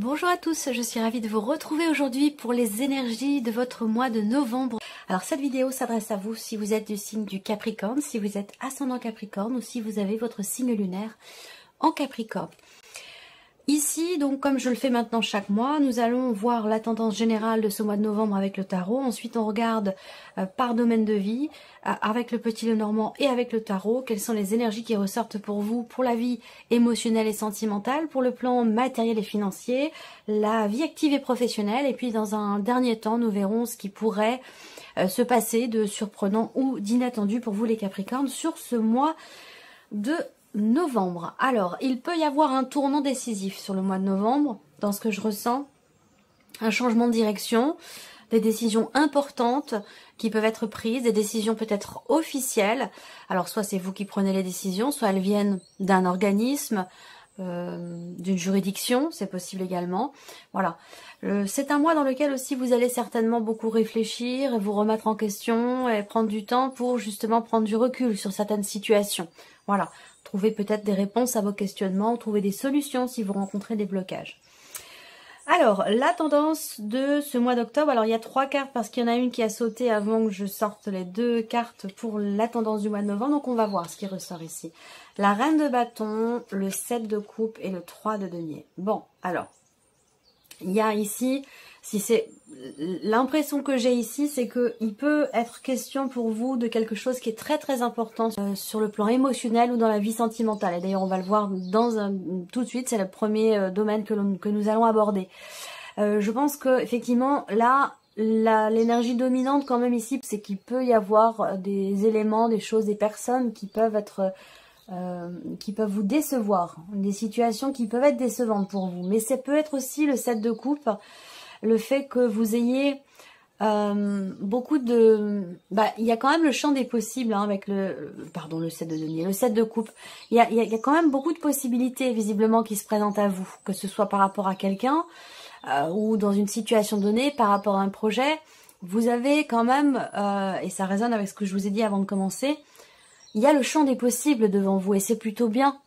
Bonjour à tous, je suis ravie de vous retrouver aujourd'hui pour les énergies de votre mois de novembre. Alors cette vidéo s'adresse à vous si vous êtes du signe du Capricorne, si vous êtes ascendant Capricorne ou si vous avez votre signe lunaire en Capricorne. Ici, donc comme je le fais maintenant chaque mois, nous allons voir la tendance générale de ce mois de novembre avec le tarot. Ensuite, on regarde par domaine de vie, avec le petit Lenormand et avec le tarot, quelles sont les énergies qui ressortent pour vous, pour la vie émotionnelle et sentimentale, pour le plan matériel et financier, la vie active et professionnelle. Et puis dans un dernier temps, nous verrons ce qui pourrait se passer de surprenant ou d'inattendu pour vous les Capricornes sur ce mois de novembre. Alors, il peut y avoir un tournant décisif sur le mois de novembre, dans ce que je ressens, un changement de direction, des décisions importantes qui peuvent être prises, des décisions peut-être officielles. Alors, soit c'est vous qui prenez les décisions, soit elles viennent d'un organisme, d'une juridiction, c'est possible également. Voilà. C'est un mois dans lequel aussi vous allez certainement beaucoup réfléchir et vous remettre en question et prendre du temps pour justement prendre du recul sur certaines situations. Voilà. Trouver peut-être des réponses à vos questionnements, trouver des solutions si vous rencontrez des blocages. Alors, la tendance de ce mois d'octobre, alors il y a 3 cartes parce qu'il y en a une qui a sauté avant que je sorte les 2 cartes pour la tendance du mois de novembre, donc on va voir ce qui ressort ici. La reine de bâton, le 7 de coupe et le 3 de denier. Bon, alors, il y a ici, si c'est l'impression que j'ai ici, c'est qu'il peut être question pour vous de quelque chose qui est très très important sur le plan émotionnel ou dans la vie sentimentale. Et d'ailleurs, on va le voir tout de suite, c'est le premier domaine que nous allons aborder. Je pense que effectivement, là, l'énergie dominante quand même ici, c'est qu'il peut y avoir des éléments, des choses, des personnes qui peuvent être... qui peuvent vous décevoir, des situations qui peuvent être décevantes pour vous. Mais ça peut être aussi le 7 de coupe, le fait que vous ayez beaucoup de... il y a quand même le champ des possibles hein, avec le 7 de denier, le 7 de coupe. Il y a quand même beaucoup de possibilités visiblement qui se présentent à vous, que ce soit par rapport à quelqu'un ou dans une situation donnée, par rapport à un projet. Vous avez quand même, et ça résonne avec ce que je vous ai dit avant de commencer, il y a le champ des possibles devant vous et c'est plutôt bien.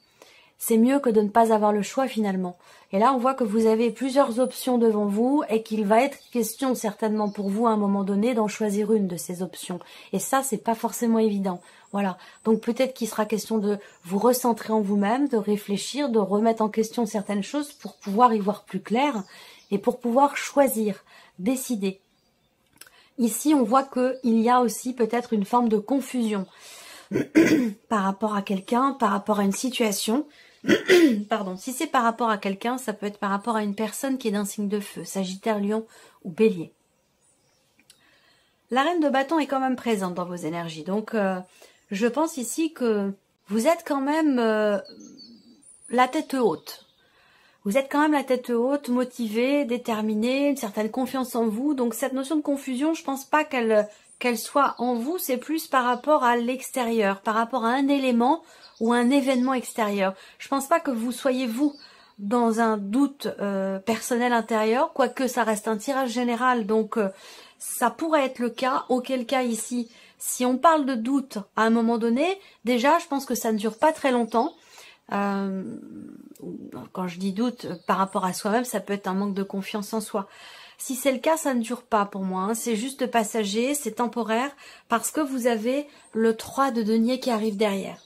C'est mieux que de ne pas avoir le choix finalement. Et là, on voit que vous avez plusieurs options devant vous et qu'il va être question certainement pour vous à un moment donné d'en choisir une de ces options. Et ça, c'est pas forcément évident. Voilà. Donc peut-être qu'il sera question de vous recentrer en vous-même, de réfléchir, de remettre en question certaines choses pour pouvoir y voir plus clair et pour pouvoir choisir, décider. Ici, on voit qu'il y a aussi peut-être une forme de confusion. Par rapport à quelqu'un, par rapport à une situation. Pardon, si c'est par rapport à quelqu'un, ça peut être par rapport à une personne qui est d'un signe de feu, Sagittaire, Lion ou Bélier. La reine de bâton est quand même présente dans vos énergies. Donc, je pense ici que vous êtes quand même la tête haute. Vous êtes quand même la tête haute, motivée, déterminée, une certaine confiance en vous. Donc, cette notion de confusion, je pense pas qu'elle soit en vous, c'est plus par rapport à l'extérieur, par rapport à un élément ou un événement extérieur. Je pense pas que vous soyez vous dans un doute personnel intérieur, quoique ça reste un tirage général, donc ça pourrait être le cas, auquel cas ici, si on parle de doute à un moment donné, déjà je pense que ça ne dure pas très longtemps. Quand je dis doute par rapport à soi-même, ça peut être un manque de confiance en soi. Si c'est le cas, ça ne dure pas pour moi. Hein. C'est juste passager, c'est temporaire, parce que vous avez le 3 de denier qui arrive derrière.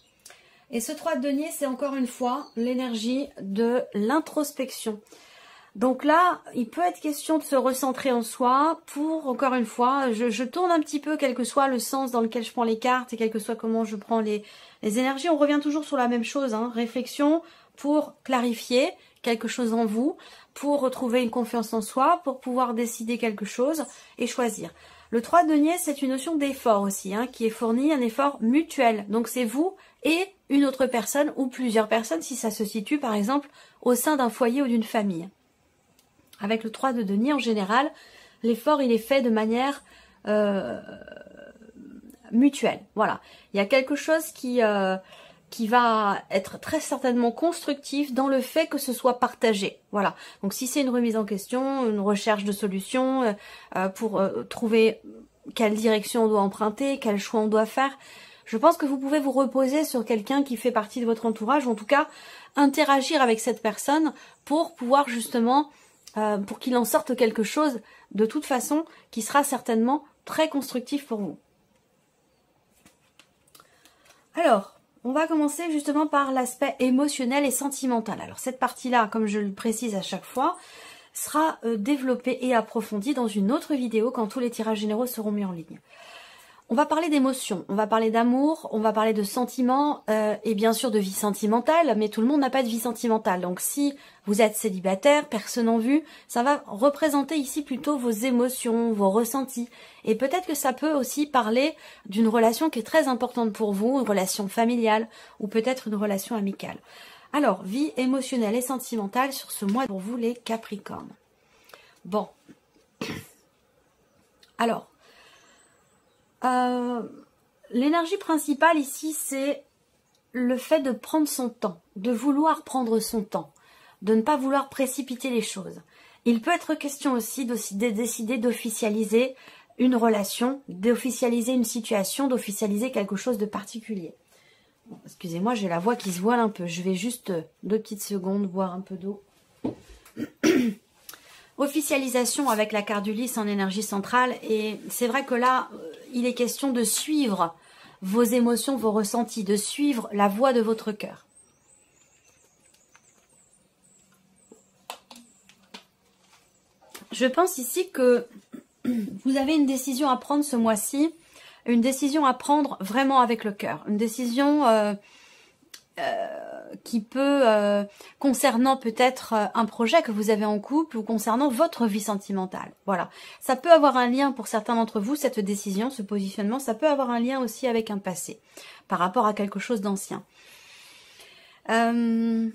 Et ce 3 de denier, c'est encore une fois l'énergie de l'introspection. Donc là, il peut être question de se recentrer en soi pour, encore une fois, je tourne un petit peu, quel que soit le sens dans lequel je prends les cartes et quel que soit comment je prends les énergies. On revient toujours sur la même chose, hein. Réflexion pour clarifier quelque chose en vous, pour retrouver une confiance en soi, pour pouvoir décider quelque chose et choisir. Le 3 de denier, c'est une notion d'effort aussi, hein, qui est fourni, un effort mutuel. Donc c'est vous et une autre personne ou plusieurs personnes, si ça se situe par exemple au sein d'un foyer ou d'une famille. Avec le 3 de denier, en général, l'effort il est fait de manière mutuelle. Voilà, il y a quelque chose qui va être très certainement constructif dans le fait que ce soit partagé. Voilà. Donc si c'est une remise en question, une recherche de solutions pour trouver quelle direction on doit emprunter, quel choix on doit faire, je pense que vous pouvez vous reposer sur quelqu'un qui fait partie de votre entourage, ou en tout cas interagir avec cette personne pour pouvoir justement pour qu'il en sorte quelque chose de toute façon qui sera certainement très constructif pour vous. Alors, on va commencer justement par l'aspect émotionnel et sentimental. Alors cette partie-là, comme je le précise à chaque fois, sera développée et approfondie dans une autre vidéo quand tous les tirages généraux seront mis en ligne. On va parler d'émotions, on va parler d'amour, on va parler de sentiments et bien sûr de vie sentimentale, mais tout le monde n'a pas de vie sentimentale. Donc si vous êtes célibataire, personne en vue, ça va représenter ici plutôt vos émotions, vos ressentis. Et peut-être que ça peut aussi parler d'une relation qui est très importante pour vous, une relation familiale ou peut-être une relation amicale. Alors, vie émotionnelle et sentimentale sur ce mois pour vous les Capricornes. Bon. Alors, l'énergie principale ici, c'est le fait de prendre son temps, de vouloir prendre son temps, de ne pas vouloir précipiter les choses. Il peut être question aussi de décider d'officialiser une relation, d'officialiser une situation, d'officialiser quelque chose de particulier. Bon, excusez-moi, j'ai la voix qui se voile un peu. Je vais juste 2 petites secondes boire un peu d'eau. Officialisation avec la carte du lys en énergie centrale. Et c'est vrai que là, il est question de suivre vos émotions, vos ressentis, de suivre la voie de votre cœur. Je pense ici que vous avez une décision à prendre ce mois-ci, une décision à prendre vraiment avec le cœur, une décision qui peut, concernant peut-être un projet que vous avez en couple ou concernant votre vie sentimentale. Voilà, ça peut avoir un lien pour certains d'entre vous, cette décision, ce positionnement, ça peut avoir un lien aussi avec un passé, par rapport à quelque chose d'ancien. Il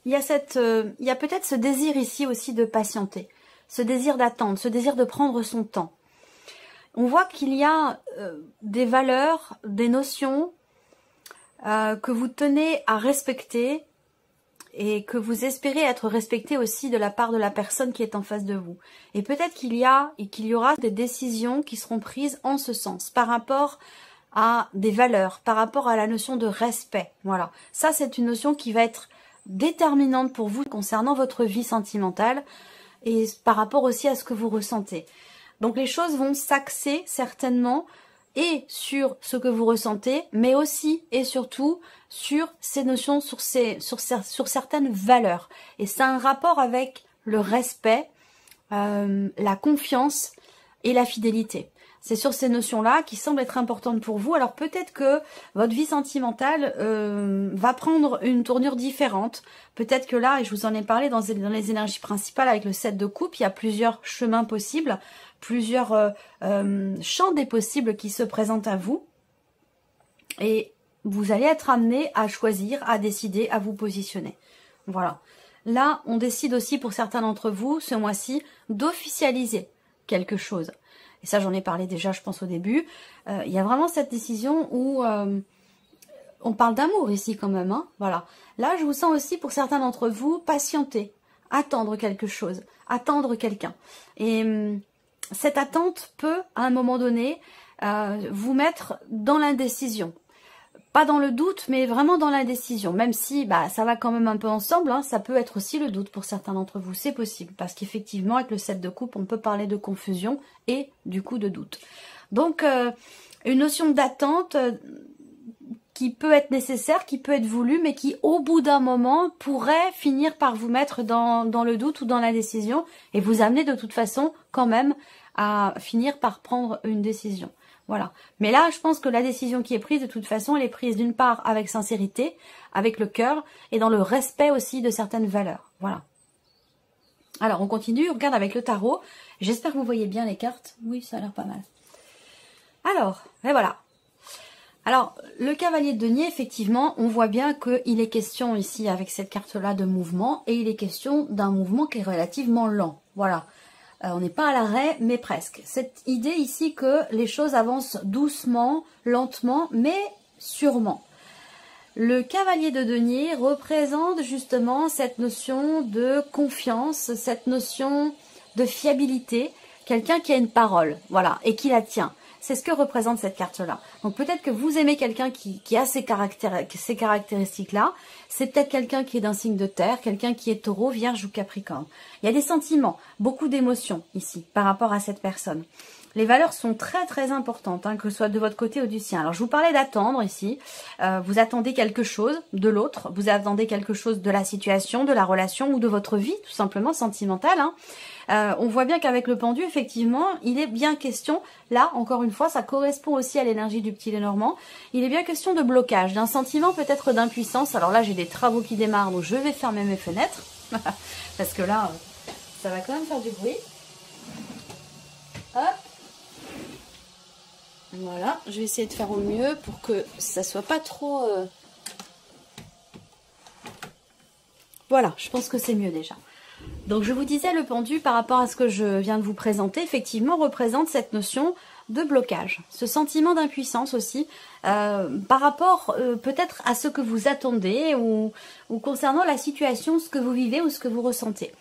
y a peut-être ce désir ici aussi de patienter, ce désir d'attendre, ce désir de prendre son temps. On voit qu'il y a des valeurs, des notions que vous tenez à respecter et que vous espérez être respecté aussi de la part de la personne qui est en face de vous. Et peut-être qu'il y aura des décisions qui seront prises en ce sens, par rapport à des valeurs, par rapport à la notion de respect. Voilà, ça c'est une notion qui va être déterminante pour vous concernant votre vie sentimentale et par rapport aussi à ce que vous ressentez. Donc les choses vont s'axer certainement et sur ce que vous ressentez, mais aussi et surtout sur ces notions, sur certaines valeurs. Et c'est un rapport avec le respect, la confiance et la fidélité. C'est sur ces notions-là qui semblent être importantes pour vous. Alors peut-être que votre vie sentimentale va prendre une tournure différente. Peut-être que là, et je vous en ai parlé dans les énergies principales avec le 7 de coupe, il y a plusieurs chemins possibles, plusieurs champs des possibles qui se présentent à vous. Et vous allez être amené à choisir, à décider, à vous positionner. Voilà. Là, on décide aussi pour certains d'entre vous, ce mois-ci, d'officialiser quelque chose. Et ça, j'en ai parlé déjà, je pense, au début. Il y a vraiment cette décision où on parle d'amour ici quand même. Hein, voilà. Là, je vous sens aussi, pour certains d'entre vous, patienter, attendre quelque chose, attendre quelqu'un. Et cette attente peut, à un moment donné, vous mettre dans l'indécision. Pas dans le doute, mais vraiment dans l'indécision. Même si ça va quand même un peu ensemble, hein, ça peut être aussi le doute pour certains d'entre vous. C'est possible, parce qu'effectivement, avec le 7 de coupe, on peut parler de confusion et du coup de doute. Donc, une notion d'attente qui peut être nécessaire, qui peut être voulue, mais qui, au bout d'un moment, pourrait finir par vous mettre dans le doute ou dans l'indécision et vous amener de toute façon, quand même, à finir par prendre une décision. Voilà. Mais là, je pense que la décision qui est prise, de toute façon, elle est prise d'une part avec sincérité, avec le cœur, et dans le respect aussi de certaines valeurs. Voilà. Alors, on continue, on regarde avec le tarot. J'espère que vous voyez bien les cartes. Oui, ça a l'air pas mal. Alors, et voilà. Alors, le cavalier de denier, effectivement, on voit bien qu'il est question ici, avec cette carte-là, de mouvement, et il est question d'un mouvement qui est relativement lent. Voilà. On n'est pas à l'arrêt, mais presque. Cette idée ici que les choses avancent doucement, lentement, mais sûrement. Le cavalier de denier représente justement cette notion de confiance, cette notion de fiabilité, quelqu'un qui a une parole, voilà, et qui la tient. c'est ce que représente cette carte-là. Donc peut-être que vous aimez quelqu'un qui a ces caractéristiques-là. C'est peut-être quelqu'un qui est d'un signe de terre, quelqu'un qui est taureau, vierge ou capricorne. Il y a des sentiments, beaucoup d'émotions ici par rapport à cette personne. Les valeurs sont très très importantes, hein, que ce soit de votre côté ou du sien. Alors je vous parlais d'attendre ici, vous attendez quelque chose de l'autre, vous attendez quelque chose de la situation, de la relation ou de votre vie, tout simplement sentimentale. Hein. On voit bien qu'avec le pendu, effectivement, il est bien question, là encore une fois, ça correspond aussi à l'énergie du petit Lenormand, il est bien question de blocage, d'un sentiment peut-être d'impuissance. Alors là j'ai des travaux qui démarrent, donc je vais fermer mes fenêtres, parce que là, ça va quand même faire du bruit. Hop. Voilà, je vais essayer de faire au mieux pour que ça soit pas trop... Voilà, je pense que c'est mieux déjà. Donc je vous disais, le pendu, par rapport à ce que je viens de vous présenter, effectivement représente cette notion de blocage. Ce sentiment d'impuissance aussi, par rapport peut-être à ce que vous attendez ou concernant la situation, ce que vous vivez ou ce que vous ressentez.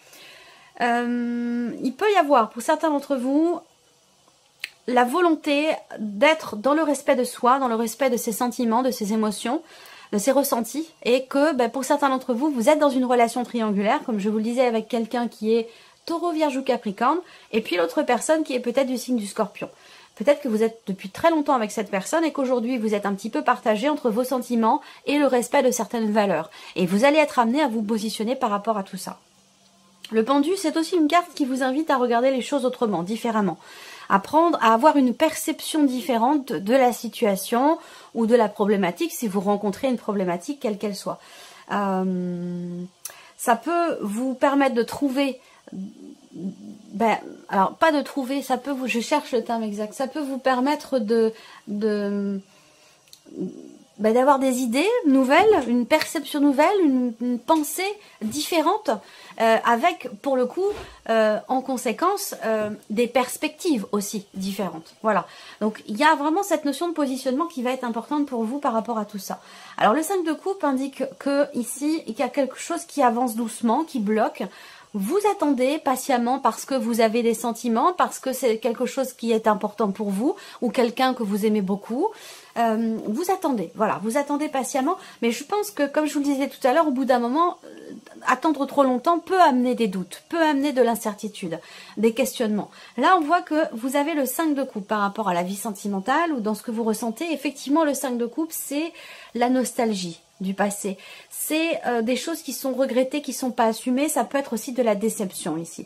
Il peut y avoir, pour certains d'entre vous, la volonté d'être dans le respect de soi, dans le respect de ses sentiments, de ses émotions, de ses ressentis, et que pour certains d'entre vous, vous êtes dans une relation triangulaire, comme je vous le disais, avec quelqu'un qui est taureau, vierge ou capricorne, et puis l'autre personne qui est peut-être du signe du scorpion. Peut-être que vous êtes depuis très longtemps avec cette personne et qu'aujourd'hui vous êtes un petit peu partagé entre vos sentiments et le respect de certaines valeurs. Et vous allez être amené à vous positionner par rapport à tout ça. Le pendu, c'est aussi une carte qui vous invite à regarder les choses autrement, différemment. Apprendre à avoir une perception différente de la situation ou de la problématique si vous rencontrez une problématique quelle qu'elle soit. Ça peut vous permettre de trouver, alors pas de trouver, ça peut vous, je cherche le terme exact, ça peut vous permettre d'avoir des idées nouvelles, une perception nouvelle, une pensée différente, avec, pour le coup, en conséquence, des perspectives aussi différentes. Voilà. Donc, il y a vraiment cette notion de positionnement qui va être importante pour vous par rapport à tout ça. Alors, le 5 de coupe indique que ici, il y a quelque chose qui avance doucement, qui bloque. Vous attendez patiemment parce que vous avez des sentiments, parce que c'est quelque chose qui est important pour vous, ou quelqu'un que vous aimez beaucoup. Vous attendez, voilà, vous attendez patiemment, mais je pense que, comme je vous le disais tout à l'heure, au bout d'un moment, attendre trop longtemps peut amener des doutes, peut amener de l'incertitude, des questionnements. Là, on voit que vous avez le 5 de coupe par rapport à la vie sentimentale ou dans ce que vous ressentez. Effectivement, le 5 de coupe, c'est la nostalgie du passé. C'est des choses qui sont regrettées, qui ne sont pas assumées. Ça peut être aussi de la déception ici.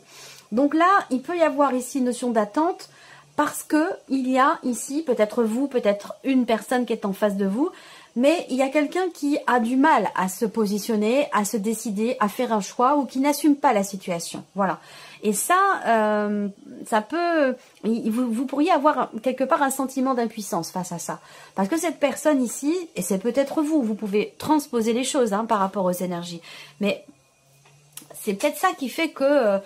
Donc là, il peut y avoir ici une notion d'attente, parce que il y a ici, peut-être vous, peut-être une personne qui est en face de vous, mais il y a quelqu'un qui a du mal à se positionner, à se décider, à faire un choix ou qui n'assume pas la situation. Voilà. Et ça, ça peut... Vous pourriez avoir quelque part un sentiment d'impuissance face à ça. Parce que cette personne ici, et c'est peut-être vous, vous pouvez transposer les choses par rapport aux énergies, mais c'est peut-être ça qui fait que...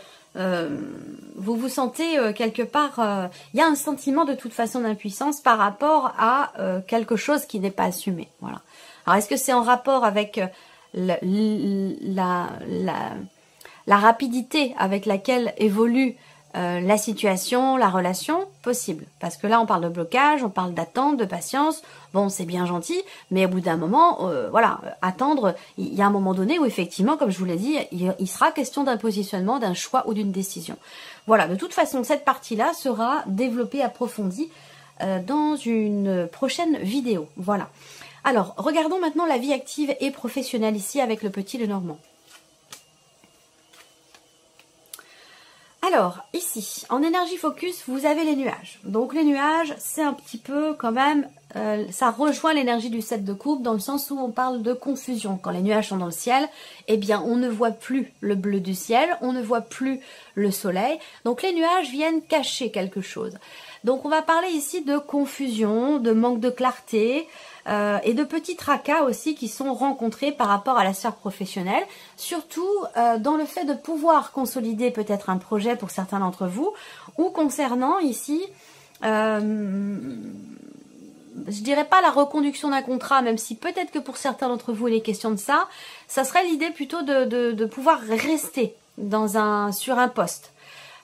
vous vous sentez quelque part, il y a un sentiment de toute façon d'impuissance par rapport à quelque chose qui n'est pas assumé. Voilà. Alors est-ce que c'est en rapport avec la rapidité avec laquelle évolue la situation, la relation? Possible. Parce que là on parle de blocage, on parle d'attente, de patience. Bon, c'est bien gentil, mais au bout d'un moment, voilà, attendre, il y a un moment donné où effectivement, comme je vous l'ai dit, il sera question d'un positionnement, d'un choix ou d'une décision. Voilà, de toute façon, cette partie-là sera développée, approfondie dans une prochaine vidéo. Voilà. Alors, regardons maintenant la vie active et professionnelle ici avec le petit Lenormand. Alors, ici, en énergie focus, vous avez les nuages. Donc, les nuages, c'est un petit peu quand même, ça rejoint l'énergie du 7 de coupe dans le sens où on parle de confusion. Quand les nuages sont dans le ciel, eh bien, on ne voit plus le bleu du ciel, on ne voit plus le soleil. Donc, les nuages viennent cacher quelque chose. Donc, on va parler ici de confusion, de manque de clarté, et de petits tracas aussi qui sont rencontrés par rapport à la sphère professionnelle, surtout dans le fait de pouvoir consolider peut-être un projet pour certains d'entre vous, ou concernant ici, je dirais pas la reconduction d'un contrat, même si peut-être que pour certains d'entre vous il est question de ça, ça serait l'idée plutôt de pouvoir rester sur un poste.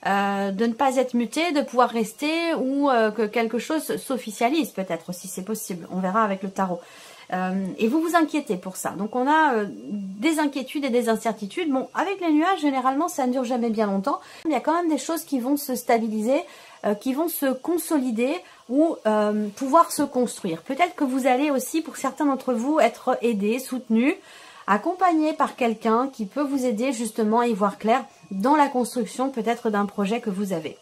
de ne pas être muté, de pouvoir rester ou que quelque chose s'officialise peut-être aussi, c'est possible. On verra avec le tarot. Et vous vous inquiétez pour ça. Donc on a des inquiétudes et des incertitudes. Bon, avec les nuages, généralement, ça ne dure jamais bien longtemps. Il y a quand même des choses qui vont se stabiliser, qui vont se consolider ou pouvoir se construire. Peut-être que vous allez aussi, pour certains d'entre vous, être aidés, soutenus, accompagnés par quelqu'un qui peut vous aider justement à y voir clair dans la construction peut-être d'un projet que vous avez.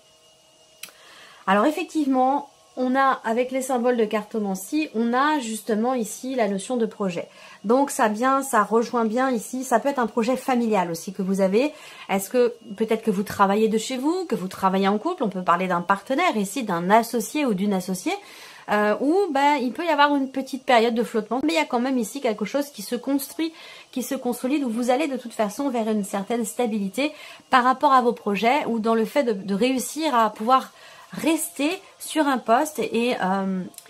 Alors effectivement, on a, avec les symboles de cartomancie, on a justement ici la notion de projet. Donc ça rejoint bien ici, ça peut être un projet familial aussi que vous avez. Est-ce que peut-être que vous travaillez de chez vous, que vous travaillez en couple, on peut parler d'un partenaire ici, d'un associé ou d'une associée, où il peut y avoir une petite période de flottement, mais il y a quand même ici quelque chose qui se construit, qui se consolide, où vous allez de toute façon vers une certaine stabilité par rapport à vos projets, ou dans le fait de réussir à pouvoir rester sur un poste et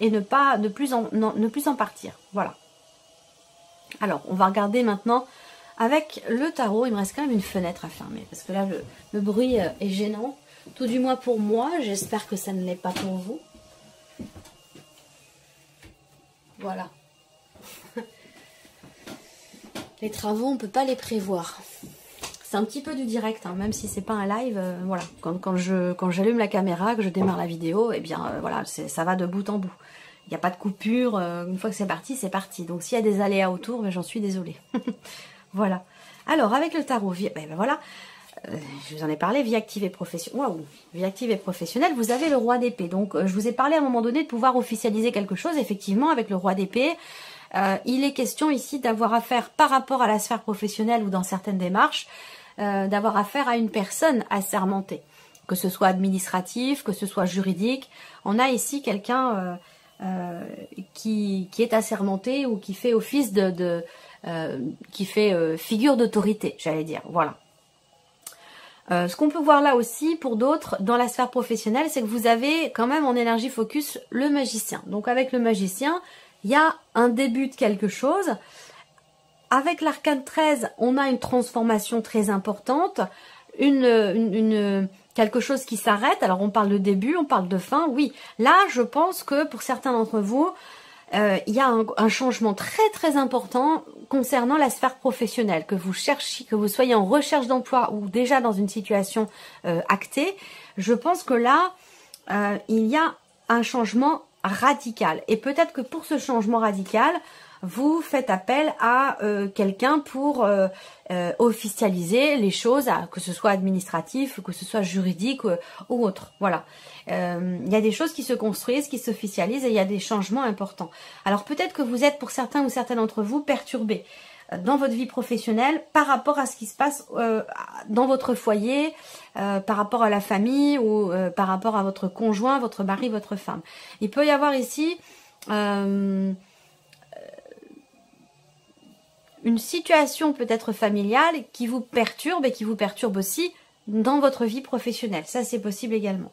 ne plus en partir. Voilà. Alors, on va regarder maintenant avec le tarot. Il me reste quand même une fenêtre à fermer parce que là, le bruit est gênant. Tout du moins pour moi. J'espère que ça ne l'est pas pour vous. Voilà. Les travaux, on ne peut pas les prévoir. C'est un petit peu du direct, hein, même si c'est pas un live. Voilà, quand j'allume la caméra, que je démarre la vidéo, eh bien voilà, ça va de bout en bout. Il n'y a pas de coupure. Une fois que c'est parti, c'est parti. Donc s'il y a des aléas autour, j'en suis désolée. Voilà. Alors avec le tarot, voilà, je vous en ai parlé, vie active et professionnelle. Waouh, vie active et professionnelle. Vous avez le roi d'épée. Donc je vous ai parlé à un moment donné de pouvoir officialiser quelque chose. Effectivement, avec le roi d'épée. Il est question ici d'avoir affaire par rapport à la sphère professionnelle ou dans certaines démarches, d'avoir affaire à une personne assermentée, que ce soit administratif, que ce soit juridique. On a ici quelqu'un qui est assermenté ou qui fait office qui fait figure d'autorité, j'allais dire. Voilà. Ce qu'on peut voir là aussi pour d'autres dans la sphère professionnelle, c'est que vous avez quand même en énergie focus le magicien. Donc avec le magicien, il y a un début de quelque chose. Avec l'arcane 13, on a une transformation très importante, quelque chose qui s'arrête. Alors on parle de début, on parle de fin, oui. Là, je pense que pour certains d'entre vous, il y a un changement très très important concernant la sphère professionnelle, que vous cherchiez, que vous soyez en recherche d'emploi ou déjà dans une situation actée. Je pense que là, il y a un changement radical. Et peut-être que pour ce changement radical, vous faites appel à quelqu'un pour officialiser les choses, que ce soit administratif, que ce soit juridique ou autre. Voilà. Il y a des choses qui se construisent, qui s'officialisent et il y a des changements importants. Alors peut-être que vous êtes, pour certains ou certaines d'entre vous, perturbés dans votre vie professionnelle par rapport à ce qui se passe dans votre foyer, par rapport à la famille ou par rapport à votre conjoint, votre mari, votre femme. Il peut y avoir ici une situation peut-être familiale qui vous perturbe et qui vous perturbe aussi dans votre vie professionnelle. Ça, c'est possible également.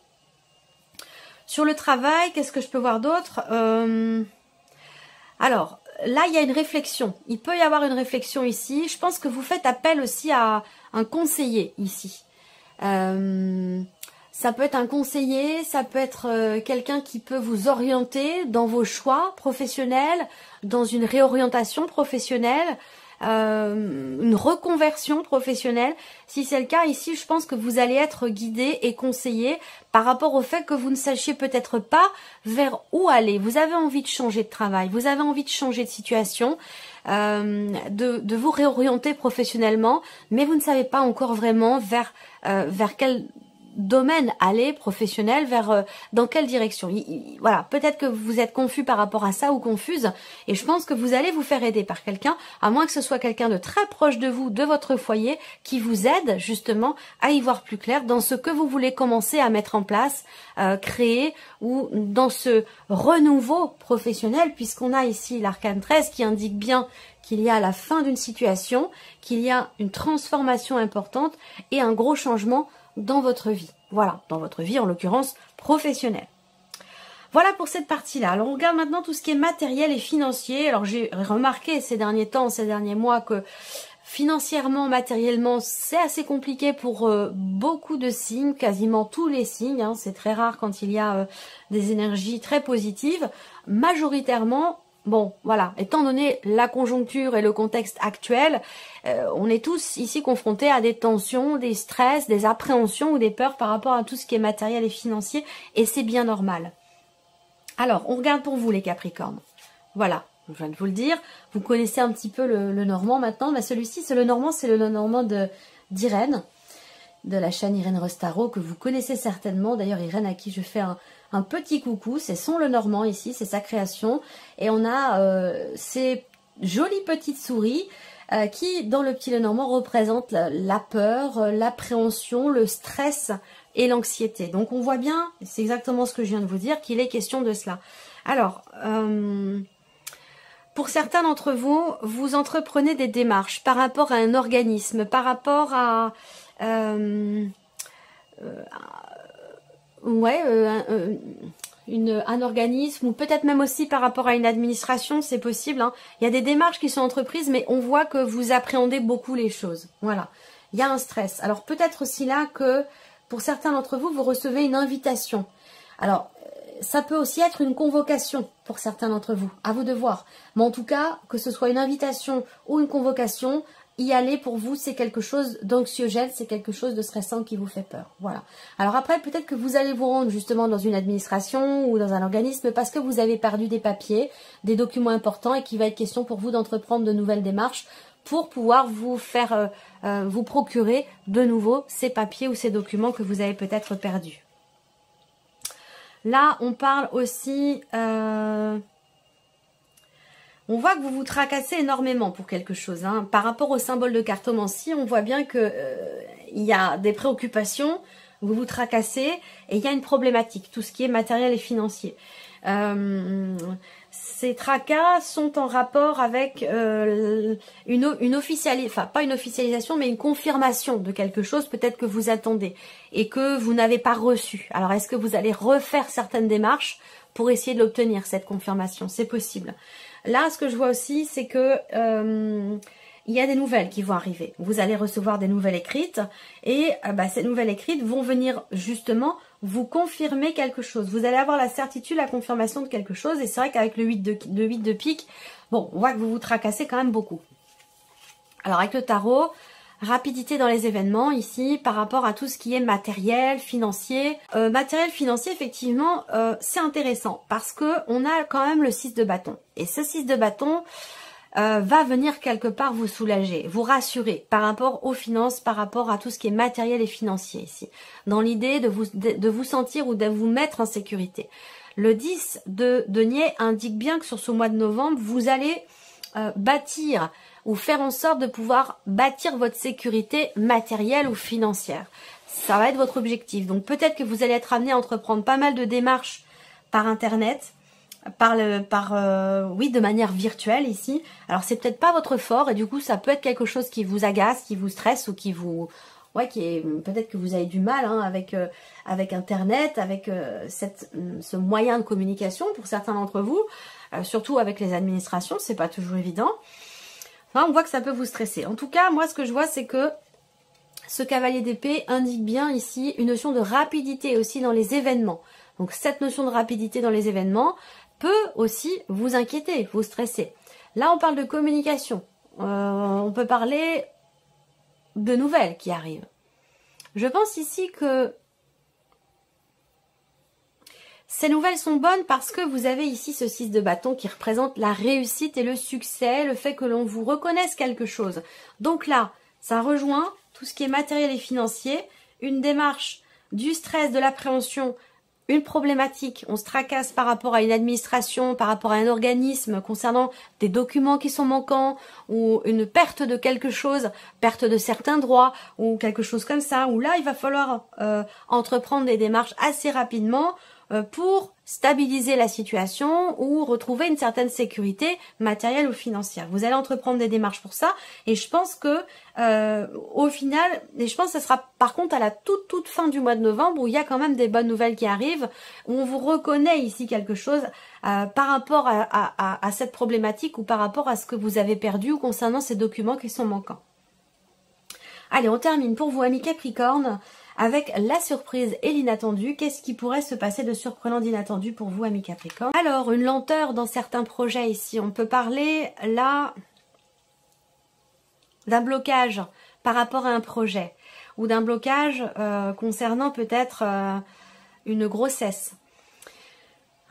Sur le travail, qu'est-ce que je peux voir d'autre? Alors, là, il y a une réflexion. Il peut y avoir une réflexion ici. Je pense que vous faites appel aussi à un conseiller ici. Ça peut être un conseiller, ça peut être quelqu'un qui peut vous orienter dans vos choix professionnels, dans une réorientation professionnelle, une reconversion professionnelle. Si c'est le cas ici, je pense que vous allez être guidé et conseillé par rapport au fait que vous ne sachiez peut-être pas vers où aller. Vous avez envie de changer de travail, vous avez envie de changer de situation, de vous réorienter professionnellement, mais vous ne savez pas encore vraiment vers quel domaine aller professionnel, vers dans quelle direction. Voilà, peut-être que vous êtes confus par rapport à ça ou confuse, et je pense que vous allez vous faire aider par quelqu'un, à moins que ce soit quelqu'un de très proche de vous, de votre foyer, qui vous aide justement à y voir plus clair dans ce que vous voulez commencer à mettre en place, créer, ou dans ce renouveau professionnel, puisqu'on a ici l'arcane 13 qui indique bien qu'il y a la fin d'une situation, qu'il y a une transformation importante et un gros changement dans votre vie. Voilà, dans votre vie en l'occurrence professionnelle. Voilà pour cette partie-là. Alors on regarde maintenant tout ce qui est matériel et financier. Alors j'ai remarqué ces derniers temps, ces derniers mois que Financièrement, matériellement, c'est assez compliqué pour beaucoup de signes, quasiment tous les signes. Hein, c'est très rare quand il y a des énergies très positives. Majoritairement, bon, voilà, étant donné la conjoncture et le contexte actuel, on est tous ici confrontés à des tensions, des stress, des appréhensions ou des peurs par rapport à tout ce qui est matériel et financier, et c'est bien normal. Alors, on regarde pour vous les Capricornes. Voilà. Je viens de vous le dire, vous connaissez un petit peu le Normand maintenant, mais celui-ci, c'est le Normand d'Irène, de la chaîne Irène Rostaro, que vous connaissez certainement. D'ailleurs, Irène à qui je fais un petit coucou, c'est son le Normand ici, c'est sa création. Et on a ces jolies petites souris qui, dans le petit le Normand, représentent la peur, l'appréhension, le stress et l'anxiété. Donc on voit bien, c'est exactement ce que je viens de vous dire, qu'il est question de cela. Alors... pour certains d'entre vous, vous entreprenez des démarches par rapport à un organisme, par rapport à un organisme, ou peut-être même aussi par rapport à une administration, c'est possible. Hein. Il y a des démarches qui sont entreprises, mais on voit que vous appréhendez beaucoup les choses. Voilà, il y a un stress. Alors peut-être aussi là que pour certains d'entre vous, vous recevez une invitation. Alors, ça peut aussi être une convocation pour certains d'entre vous, à vous de voir. Mais en tout cas, que ce soit une invitation ou une convocation, y aller pour vous, c'est quelque chose d'anxiogène, c'est quelque chose de stressant qui vous fait peur. Voilà. Alors après, peut-être que vous allez vous rendre justement dans une administration ou dans un organisme parce que vous avez perdu des papiers, des documents importants et qu'il va être question pour vous d'entreprendre de nouvelles démarches pour pouvoir vous faire, vous procurer de nouveau ces papiers ou ces documents que vous avez peut-être perdus. Là, on parle aussi... on voit que vous vous tracassez énormément pour quelque chose. Hein. Par rapport au symbole de cartomancie, on voit bien que il y a des préoccupations, vous vous tracassez et il y a une problématique, tout ce qui est matériel et financier. Ces tracas sont en rapport avec une officialisation, enfin pas une officialisation, mais une confirmation de quelque chose peut-être que vous attendez et que vous n'avez pas reçu. Alors est-ce que vous allez refaire certaines démarches pour essayer de l'obtenir, cette confirmation? C'est possible. Là, ce que je vois aussi, c'est que il y a des nouvelles qui vont arriver. Vous allez recevoir des nouvelles écrites et ces nouvelles écrites vont venir justement vous confirmer quelque chose. Vous allez avoir la certitude, la confirmation de quelque chose. Et c'est vrai qu'avec le 8 de pique, bon, on voit que vous vous tracassez quand même beaucoup. Alors avec le tarot, rapidité dans les événements ici par rapport à tout ce qui est matériel, financier. Matériel, financier, effectivement, c'est intéressant parce que on a quand même le 6 de bâton. Et ce 6 de bâton va venir quelque part vous soulager, vous rassurer par rapport aux finances, par rapport à tout ce qui est matériel et financier ici. Dans l'idée de vous sentir ou de vous mettre en sécurité. Le 10 de denier indique bien que sur ce mois de novembre, vous allez bâtir ou faire en sorte de pouvoir bâtir votre sécurité matérielle ou financière. Ça va être votre objectif. Donc peut-être que vous allez être amené à entreprendre pas mal de démarches par internet, oui, de manière virtuelle ici. Alors c'est peut-être pas votre fort et du coup ça peut être quelque chose qui vous agace, qui vous stresse ou qui vous... Ouais, peut-être que vous avez du mal hein, avec internet, avec ce moyen de communication pour certains d'entre vous, surtout avec les administrations, c'est pas toujours évident. Enfin, on voit que ça peut vous stresser. En tout cas, moi ce que je vois c'est que ce cavalier d'épée indique bien ici une notion de rapidité aussi dans les événements. Donc cette notion de rapidité dans les événements peut aussi vous inquiéter, vous stresser. Là, on parle de communication. On peut parler de nouvelles qui arrivent. Je pense ici que ces nouvelles sont bonnes parce que vous avez ici ce 6 de bâton qui représente la réussite et le succès, le fait que l'on vous reconnaisse quelque chose. Donc là, ça rejoint tout ce qui est matériel et financier, une démarche du stress, de l'appréhension, une problématique, on se tracasse par rapport à une administration, par rapport à un organisme concernant des documents qui sont manquants ou une perte de quelque chose, perte de certains droits ou quelque chose comme ça, où là il va falloir entreprendre des démarches assez rapidement pour stabiliser la situation ou retrouver une certaine sécurité matérielle ou financière. Vous allez entreprendre des démarches pour ça et je pense que au final, et je pense que ce sera par contre à la toute fin du mois de novembre où il y a quand même des bonnes nouvelles qui arrivent, où on vous reconnaît ici quelque chose par rapport à cette problématique ou par rapport à ce que vous avez perdu ou concernant ces documents qui sont manquants. Allez, on termine pour vous, amis Capricorne, avec la surprise et l'inattendu. Qu'est-ce qui pourrait se passer de surprenant, d'inattendu pour vous, amis Capricorne? Alors, une lenteur dans certains projets ici. On peut parler là d'un blocage par rapport à un projet ou d'un blocage concernant peut-être une grossesse,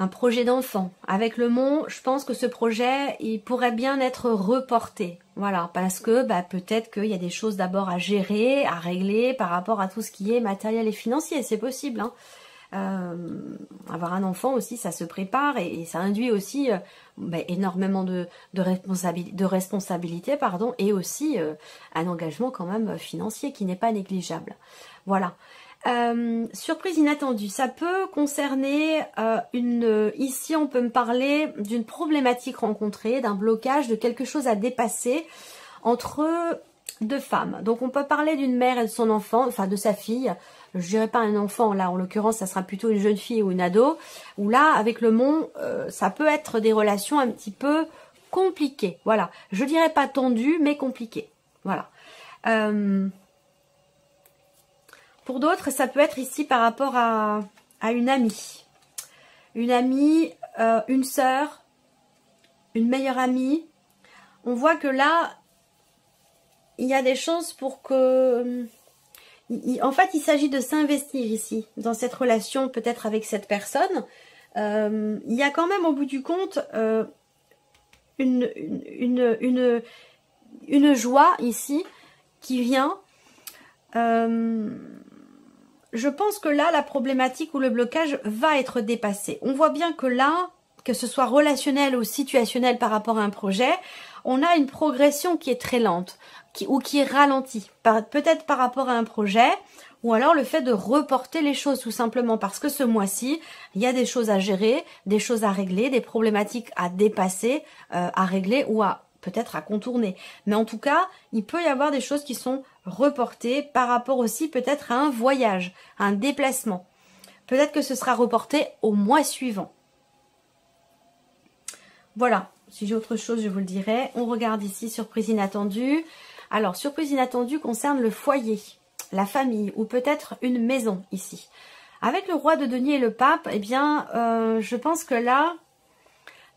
un projet d'enfant. Avec le mont, je pense que ce projet, il pourrait bien être reporté. Voilà, parce que peut-être qu'il y a des choses d'abord à gérer, à régler par rapport à tout ce qui est matériel et financier. C'est possible, hein. Avoir un enfant aussi, ça se prépare et ça induit aussi énormément de responsabilités, pardon, et aussi un engagement quand même financier qui n'est pas négligeable. Voilà. Surprise inattendue, ça peut concerner ici on peut me parler d'une problématique rencontrée, d'un blocage, de quelque chose à dépasser entre deux femmes. Donc on peut parler d'une mère et de son enfant, enfin de sa fille. Je dirais pas un enfant, là en l'occurrence ça sera plutôt une jeune fille ou une ado, où là avec le mont, ça peut être des relations un petit peu compliquées, voilà. Je dirais pas tendues, mais compliquées, voilà. Pour d'autres, ça peut être ici par rapport à une amie. Une amie, une sœur, une meilleure amie. On voit que là, il y a des chances pour que... En fait, il s'agit de s'investir ici, dans cette relation, peut-être avec cette personne. Il y a quand même, au bout du compte, une joie ici qui vient. Je pense que là, la problématique ou le blocage va être dépassé. On voit bien que là, que ce soit relationnel ou situationnel par rapport à un projet, on a une progression qui est très lente ou qui est ralentie. Peut-être par rapport à un projet ou alors le fait de reporter les choses tout simplement parce que ce mois-ci, il y a des choses à gérer, des choses à régler, des problématiques à dépasser, à régler ou peut-être à contourner. Mais en tout cas, il peut y avoir des choses qui sont reportées par rapport aussi peut-être à un voyage, à un déplacement. Peut-être que ce sera reporté au mois suivant. Voilà, si j'ai autre chose, je vous le dirai. On regarde ici, surprise inattendue. Alors, surprise inattendue concerne le foyer, la famille ou peut-être une maison ici. Avec le roi de denier et le pape, eh bien, je pense que là...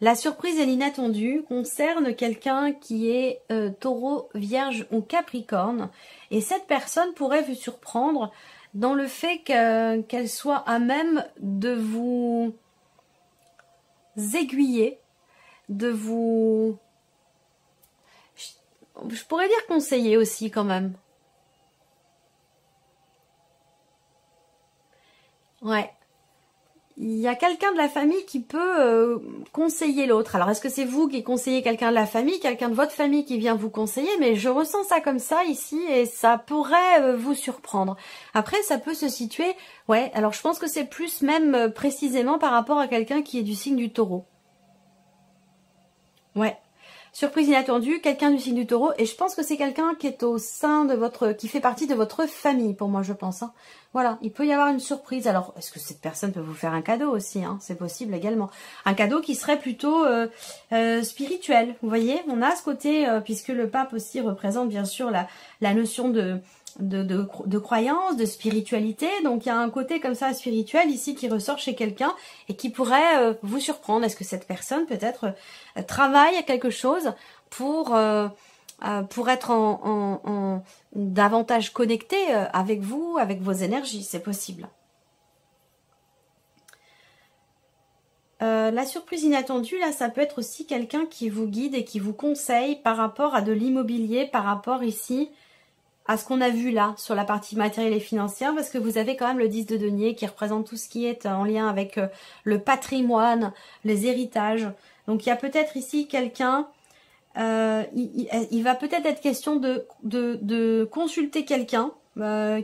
La surprise et l'inattendu concerne quelqu'un qui est taureau, vierge ou capricorne. Et cette personne pourrait vous surprendre dans le fait qu'elle soit à même de vous aiguiller, de vous... Je pourrais dire conseiller aussi quand même. Ouais. Il y a quelqu'un de la famille qui peut conseiller l'autre. Alors, est-ce que c'est vous qui conseillez quelqu'un de la famille, quelqu'un de votre famille qui vient vous conseiller? Mais je ressens ça comme ça ici et ça pourrait vous surprendre. Après, ça peut se situer... Ouais, alors je pense que c'est plus même précisément par rapport à quelqu'un qui est du signe du taureau. Ouais. Surprise inattendue, quelqu'un du signe du taureau. Et je pense que c'est quelqu'un qui est au sein de votre... qui fait partie de votre famille, pour moi, je pense. Hein. Voilà, il peut y avoir une surprise. Alors, est-ce que cette personne peut vous faire un cadeau aussi, hein? C'est possible également. Un cadeau qui serait plutôt spirituel. Vous voyez, on a ce côté, puisque le pape aussi représente bien sûr la notion de croyance, de spiritualité. Donc, il y a un côté comme ça spirituel ici qui ressort chez quelqu'un et qui pourrait vous surprendre. Est-ce que cette personne peut-être travaille à quelque chose pour être davantage connecté avec vous, avec vos énergies, c'est possible. La surprise inattendue, là, ça peut être aussi quelqu'un qui vous guide et qui vous conseille par rapport à de l'immobilier, par rapport ici à ce qu'on a vu là, sur la partie matérielle et financière, parce que vous avez quand même le 10 de denier qui représente tout ce qui est en lien avec le patrimoine, les héritages. Donc, il y a peut-être ici quelqu'un... il va peut-être être question de consulter quelqu'un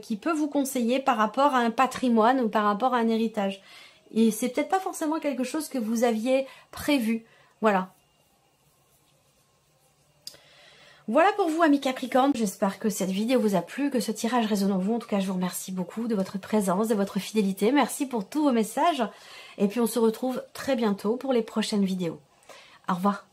qui peut vous conseiller par rapport à un patrimoine ou par rapport à un héritage. Et c'est peut-être pas forcément quelque chose que vous aviez prévu. Voilà. Voilà pour vous, amis Capricorne. J'espère que cette vidéo vous a plu, que ce tirage résonne en vous. En tout cas, je vous remercie beaucoup de votre présence, de votre fidélité. Merci pour tous vos messages. Et puis, on se retrouve très bientôt pour les prochaines vidéos. Au revoir.